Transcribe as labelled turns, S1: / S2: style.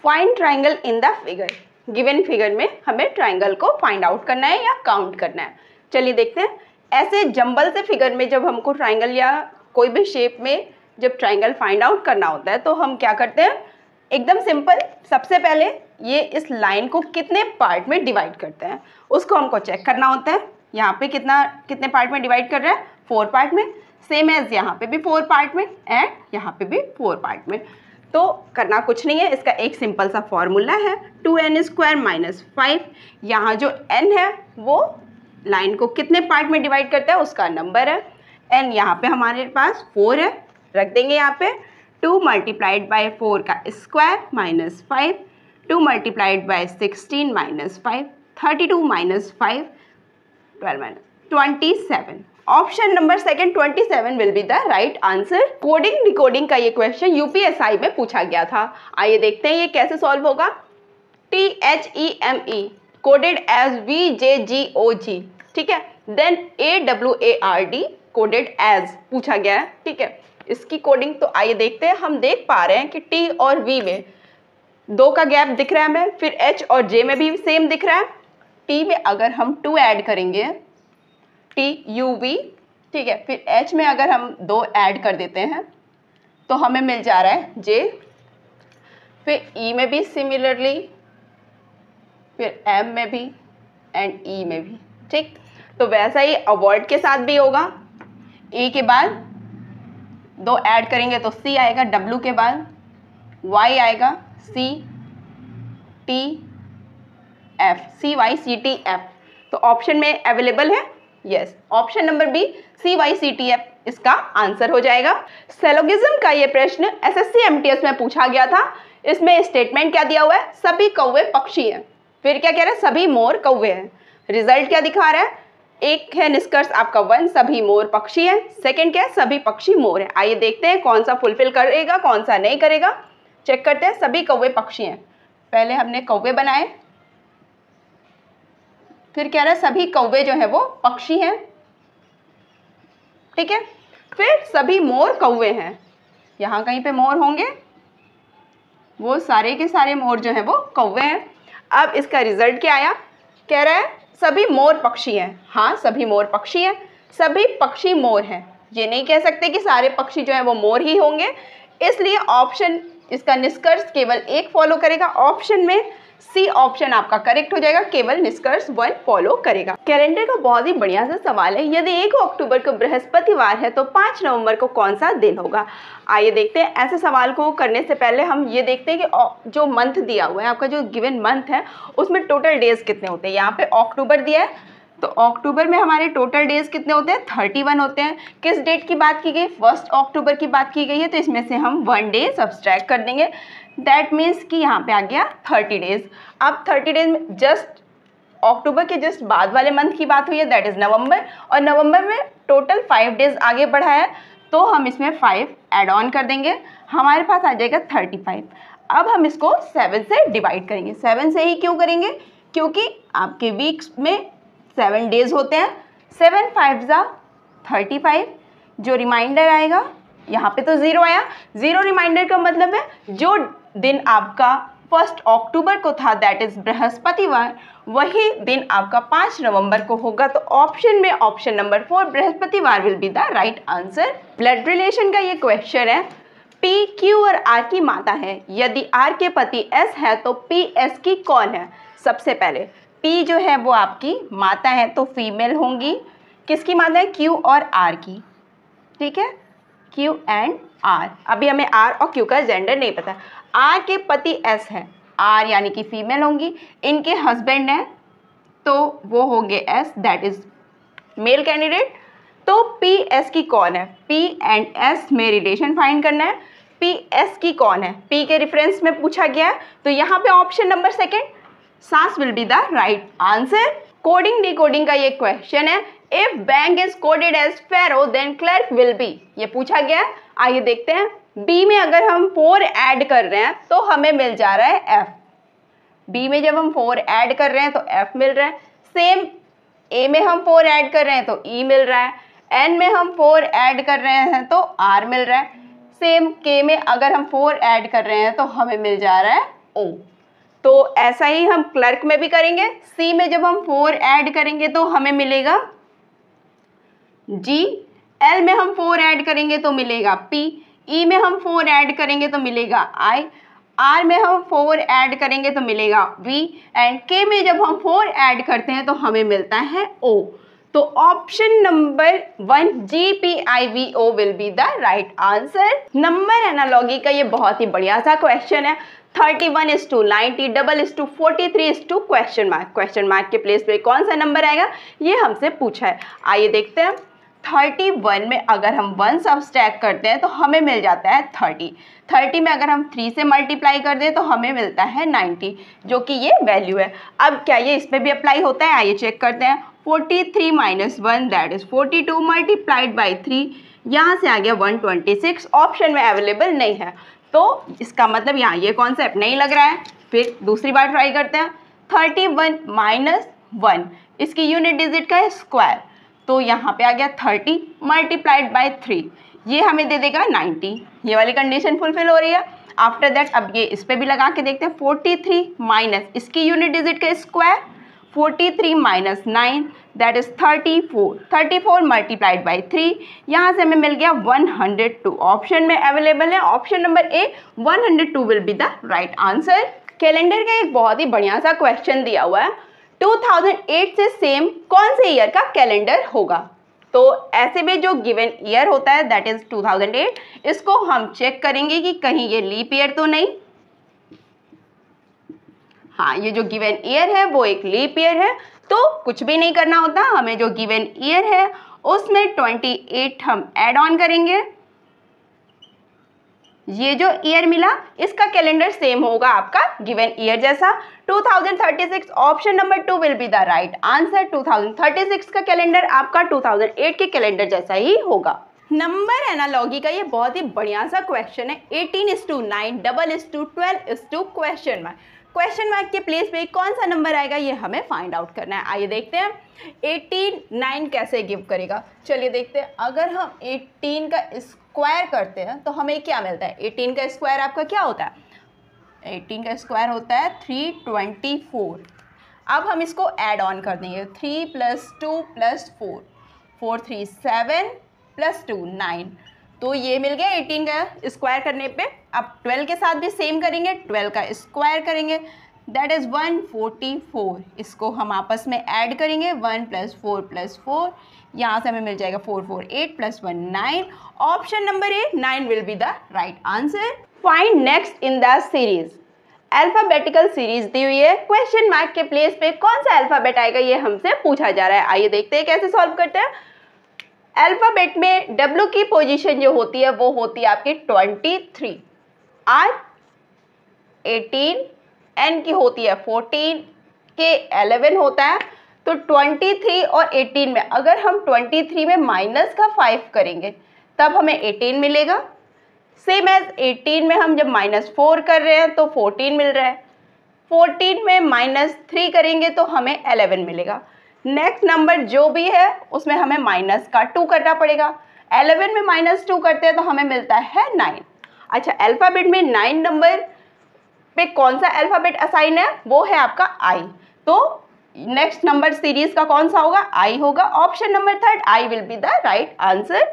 S1: Find triangle in the figure. Given figure में हमें triangle को फाइंड आउट करना है या काउंट करना है। चलिए देखते हैं। ऐसे जंबल से फिगर में जब हमको ट्राइंगल या कोई भी शेप में जब ट्राइंगल फाइंड आउट करना होता है तो हम क्या करते हैं, एकदम सिंपल, सबसे पहले ये इस लाइन को कितने पार्ट में डिवाइड करते हैं उसको हमको चेक करना होता है। यहाँ पे कितने पार्ट में डिवाइड कर रहे हैं, 4 पार्ट में। सेम एज यहाँ पे भी 4 पार्ट में एंड यहाँ पे भी 4 पार्ट में। तो करना कुछ नहीं है, इसका एक सिंपल सा फॉर्मूला है 2n² - 5। यहाँ जो n है वो लाइन को कितने पार्ट में डिवाइड करता है उसका नंबर है। n यहाँ पे हमारे पास 4 है, रख देंगे यहाँ पे। 2 × 4 का square -5, 2 × 16 -5, 32 - 5, 12 27। Option number second 27 will be the right answer. Coding decoding का ये क्वेश्चन यूपीएसआई में पूछा गया था। आइए देखते हैं ये कैसे सॉल्व होगा। THEME कोडेड एज VJGOG, ठीक है। देन AWARD कोडेड एज पूछा गया है, ठीक है। इसकी कोडिंग तो आइए देखते हैं। हम देख पा रहे हैं कि T और V में 2 का गैप दिख रहा है हमें, फिर H और J में भी सेम दिख रहा है। T में अगर हम 2 ऐड करेंगे TUV, ठीक है, फिर H में अगर हम 2 ऐड कर देते हैं तो हमें मिल जा रहा है J, फिर E में भी सिमिलरली, फिर M में भी एंड E में भी, ठीक। तो वैसा ही अवॉइड के साथ भी होगा। E के बाद 2 ऐड करेंगे तो C आएगा, W के बाद Y आएगा, C T F, CYCTF। तो ऑप्शन में अवेलेबल है, yes, option number B CYCTF इसका आंसर हो जाएगा। सेलोगिज्म का ये प्रश्न SSC MTS में पूछा गया था। इसमें स्टेटमेंट क्या दिया हुआ है, सभी कौवे पक्षी हैं। फिर क्या कह रहा है, सभी मोर कौवे हैं। रिजल्ट क्या दिखा रहा है, एक है निष्कर्ष आपका 1, सभी मोर पक्षी हैं। सेकंड क्या है, सभी पक्षी मोर हैं। आइए देखते हैं कौन सा फुलफिल करेगा कौन सा नहीं करेगा। चेक करते हैं। सभी कौवे पक्षी हैं, पहले हमने कौवे बनाए, फिर कह रहा है सभी कौवे जो है वो पक्षी हैं, ठीक है। फिर सभी मोर कौवे हैं, यहाँ कहीं पे मोर होंगे, वो सारे के सारे मोर जो है वो कौवे हैं। अब इसका रिजल्ट क्या आया, कह रहा है सभी मोर पक्षी हैं। हाँ, सभी मोर पक्षी हैं, सभी पक्षी मोर हैं। ये नहीं कह सकते कि सारे पक्षी जो है वो मोर ही होंगे, इसलिए ऑप्शन इसका निष्कर्ष केवल एक फॉलो करेगा। ऑप्शन में सी ऑप्शन आपका करेक्ट हो जाएगा, केवल निष्कर्ष 1 फॉलो करेगा। कैलेंडर का बहुत ही बढ़िया सा सवाल है। यदि 1 अक्टूबर को बृहस्पतिवार है तो 5 नवंबर को कौन सा दिन होगा। आइए देखते हैं। ऐसे सवाल को करने से पहले हम ये देखते हैं कि जो मंथ दिया हुआ है, आपका जो गिवन मंथ है उसमें टोटल डेज कितने होते हैं। यहाँ पे अक्टूबर दिया है तो अक्टूबर में हमारे टोटल डेज कितने होते हैं, 31 होते हैं। किस डेट की बात की गई, 1 अक्टूबर की बात की गई है, तो इसमें से हम 1 डे सब्सट्रैक्ट कर देंगे। दैट मीन्स कि यहाँ पे आ गया 30 डेज। अब 30 डेज में जस्ट अक्टूबर के जस्ट बाद वाले मंथ की बात हुई है, दैट इज़ नवंबर, और नवंबर में टोटल 5 डेज आगे बढ़ा है तो हम इसमें 5 ऐड ऑन कर देंगे, हमारे पास आ जाएगा 35। अब हम इसको 7 से डिवाइड करेंगे। 7 से ही क्यों करेंगे, क्योंकि आपके वीक्स में 7 डेज होते हैं। 7 5 35, जो रिमाइंडर आएगा, यहाँ पे तो 0 आया, 0 रिमाइंडर का मतलब है जो दिन आपका 1 अक्टूबर को था, दैट इज बृहस्पतिवार, वही दिन आपका 5 नवंबर को होगा। तो ऑप्शन में ऑप्शन नंबर 4 बृहस्पतिवार will be the right answer. Blood relation का ये क्वेश्चन है। P, Q और R की माता है। यदि R के पति S है तो P S की कौन है। सबसे पहले P जो है वो आपकी माता है तो फीमेल होंगी। किसकी माता है, Q और R की, ठीक है, Q एंड R। अभी हमें R और Q का जेंडर नहीं पता। R के पति S है, R यानी कि फीमेल होंगी। इनके हस्बैंड हैं तो वो होंगे S, that is male candidate. तो P S की कौन है, P एंड S में रिलेशन फाइंड करना है। P S की कौन है, P के रेफरेंस में पूछा गया है, तो यहाँ पे ऑप्शन नंबर सेकेंड सास will be the right answer. Coding decoding का ये क्वेश्चन है। If bank is coded as फेरो देन क्लर्क विल बी, ये पूछा गया है। आइए देखते हैं। B में अगर हम 4 ऐड कर रहे हैं तो हमें मिल जा रहा है F। B में जब हम 4 ऐड कर रहे हैं तो F मिल रहा है। सेम A में हम 4 ऐड कर रहे हैं तो E मिल रहा है। N में हम 4 ऐड कर रहे हैं तो R मिल रहा है। सेम K में अगर हम 4 ऐड कर रहे हैं तो हमें मिल जा रहा है O। तो ऐसा ही हम क्लर्क में भी करेंगे। C में जब हम 4 ऐड करेंगे तो हमें मिलेगा G, L में हम 4 ऐड करेंगे तो मिलेगा P, E में हम 4 ऐड करेंगे तो मिलेगा I, R में हम 4 ऐड करेंगे तो मिलेगा V, एंड K में जब हम 4 ऐड करते हैं तो हमें मिलता है O। तो option number 1 GPIVO will be the right answer. Number analogy का ये बहुत ही बढ़िया सा क्वेश्चन है। 31:90, $43:42 क्वेश्चन मार्क। क्वेश्चन मार्क के प्लेस पे कौन सा नंबर आएगा ये हमसे पूछा है। आइए देखते हैं। 31 में अगर हम 1 सब्सट्रैक्ट करते हैं तो हमें मिल जाता है 30। 30 में अगर हम 3 से मल्टीप्लाई कर दें तो हमें मिलता है 90, जो कि ये वैल्यू है। अब क्या ये इस पर भी अप्लाई होता है? आइए चेक करते हैं। 43 - 1 दैट इज 42 मल्टीप्लाइड बाई 3, यहाँ से आ गया 126। ऑप्शन में अवेलेबल नहीं है, तो इसका मतलब यहाँ ये कॉन्सेप्ट नहीं लग रहा है। फिर दूसरी बार ट्राई करते हैं। 31 - 1, इसकी यूनिट डिजिट का स्क्वायर, तो यहाँ पे आ गया 30 मल्टीप्लाइड बाई 3, ये हमें दे देगा 90। ये वाली कंडीशन फुलफिल हो रही है। आफ्टर दैट अब ये इस पे भी लगा के देखते हैं। 43 माइनस इसकी यूनिट डिजिट का square, 43 - 9 that is 34। 34 multiplied by 3, यहाँ से हमें मिल गया 102। ऑप्शन में अवेलेबल है option number A, 102 will be the right answer. Calendar का एक बहुत ही बढ़िया सा क्वेश्चन दिया हुआ है। 2008 से सेम कौन से ईयर का कैलेंडर होगा? तो ऐसे में जो गिवन ईयर होता है दैट इज 2008, इसको हम चेक करेंगे कि कहीं ये लीप ईयर तो नहीं। हाँ, ये जो गिवन ईयर है वो एक लीप ईयर है, तो कुछ भी नहीं करना होता। हमें जो गिवन ईयर है उसमें 28 हम ऐड ऑन करेंगे। ये जो ईयर मिला इसका कैलेंडर सेम होगा आपका गिवन ईयर जैसा। 2036 option number 2 will be the right answer. 2036 का कैलेंडर आपका 2008 के कैलेंडर जैसा ही होगा। नंबर एनालॉजी का ये बहुत ही बढ़िया सा क्वेश्चन है। 18:9, 12:12 क्वेश्चन मार्क। क्वेश्चन मार्क के प्लेस पे कौन सा नंबर आएगा ये हमें फाइंड आउट करना है। आइए देखते हैं 18 9 कैसे गिव करेगा। चलिए देखते हैं। अगर हम 18 का स्क्वायर करते हैं तो हमें क्या मिलता है? 18 का स्क्वायर आपका क्या होता है? 18 का स्क्वायर होता है 324। अब हम इसको ऐड ऑन कर देंगे। 3 + 2 + 4, 4 3 7 + 2 9, तो ये मिल गया 18 का स्क्वायर करने पे। अब 12 के साथ भी सेम करेंगे, 12 का स्क्वायर करेंगे दैट इज़ 144। इसको हम आपस में ऐड करेंगे 1 + 4 + 4, यहाँ से हमें मिल जाएगा 4 4 8 + 1 9। Option number A 9 will be the right answer. Find next in the series. Alphabetical series दी हुई है। क्वेश्चन मार्क के प्लेस पे कौन सा अल्फ़ाबेट आएगा ये हमसे पूछा जा रहा है। आइए देखते हैं कैसे सॉल्व करते हैं। अल्फ़ाबेट में W की पोजीशन जो होती है वो होती है आपकी 23, R 18, N की होती है 14, K 11 होता है। तो 23 और 18 में अगर हम 23 में माइनस का 5 करेंगे तब हमें 18 मिलेगा। सेम एज 18 में हम जब -4 कर रहे हैं तो 14 मिल रहा है। 14 में -3 करेंगे तो हमें 11 मिलेगा। नेक्स्ट नंबर जो भी है उसमें हमें माइनस का 2 करना पड़ेगा। 11 में -2 करते हैं तो हमें मिलता है 9। अच्छा, अल्फ़ाबेट में 9 नंबर पे कौन सा अल्फ़ाबेट असाइन है? वो है आपका I। तो नेक्स्ट नंबर सीरीज का कौन सा होगा? I होगा। Option number 3 I will be the right answer.